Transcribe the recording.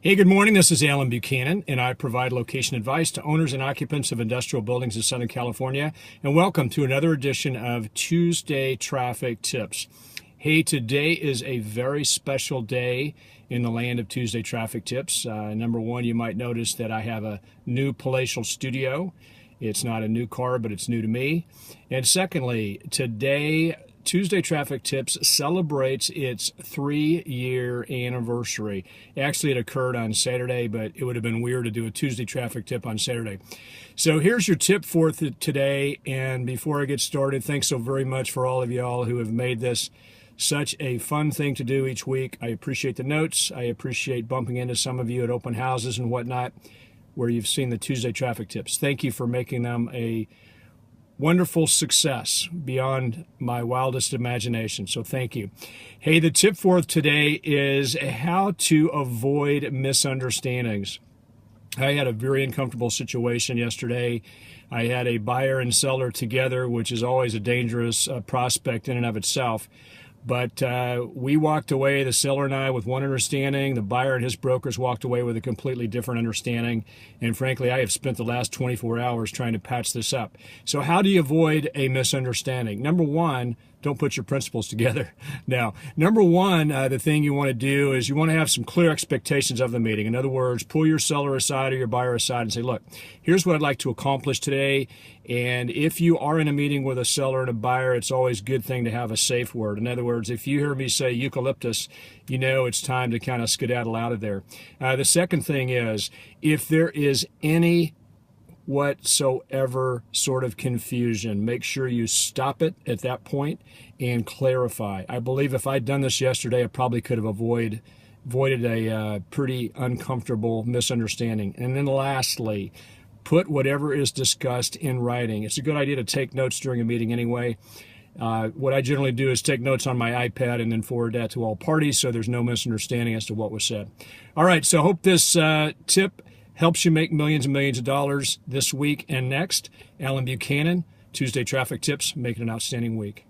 Hey, good morning. This is Alan Buchanan, and I provide location advice to owners and occupants of industrial buildings in Southern California. And welcome to another edition of Tuesday Traffic Tips. Hey, today is a very special day in the land of Tuesday Traffic Tips. Number one, you might notice that I have a new palatial studio. It's not a new car, but it's new to me. And secondly, today, Tuesday Traffic Tips celebrates its 3-year anniversary. Actually, it occurred on Saturday, but it would have been weird to do a Tuesday Traffic Tip on Saturday. So here's your tip for today. And before I get started, thanks so very much for all of y'all who have made this such a fun thing to do each week. I appreciate the notes. I appreciate bumping into some of you at open houses and whatnot where you've seen the Tuesday Traffic Tips. Thank you for making them a wonderful success beyond my wildest imagination. So thank you. Hey, the tip for today is how to avoid misunderstandings. I had a very uncomfortable situation yesterday. I had a buyer and seller together, which is always a dangerous prospect in and of itself. But we walked away, the seller and I, with one understanding. The buyer and his brokers walked away with a completely different understanding. And frankly, I have spent the last 24 hours trying to patch this up. So how do you avoid a misunderstanding? Number one, don't put your principles together. Now, number one, the thing you want to do is you want to have some clear expectations of the meeting. In other words, pull your seller aside or your buyer aside and say, look, here's what I'd like to accomplish today. And if you are in a meeting with a seller and a buyer, it's always a good thing to have a safe word. In other words, if you hear me say eucalyptus, you know it's time to kind of skedaddle out of there. The second thing is, if there is any whatsoever sort of confusion, make sure you stop it at that point and clarify. I believe if I'd done this yesterday, I probably could have avoided a pretty uncomfortable misunderstanding. And then lastly, put whatever is discussed in writing. It's a good idea to take notes during a meeting anyway. What I generally do is take notes on my iPad and then forward that to all parties so there's no misunderstanding as to what was said. All right, so I hope this tip helps you make millions and millions of dollars this week and next. Alan Buchanan, Tuesday Traffic Tips. Make it an outstanding week.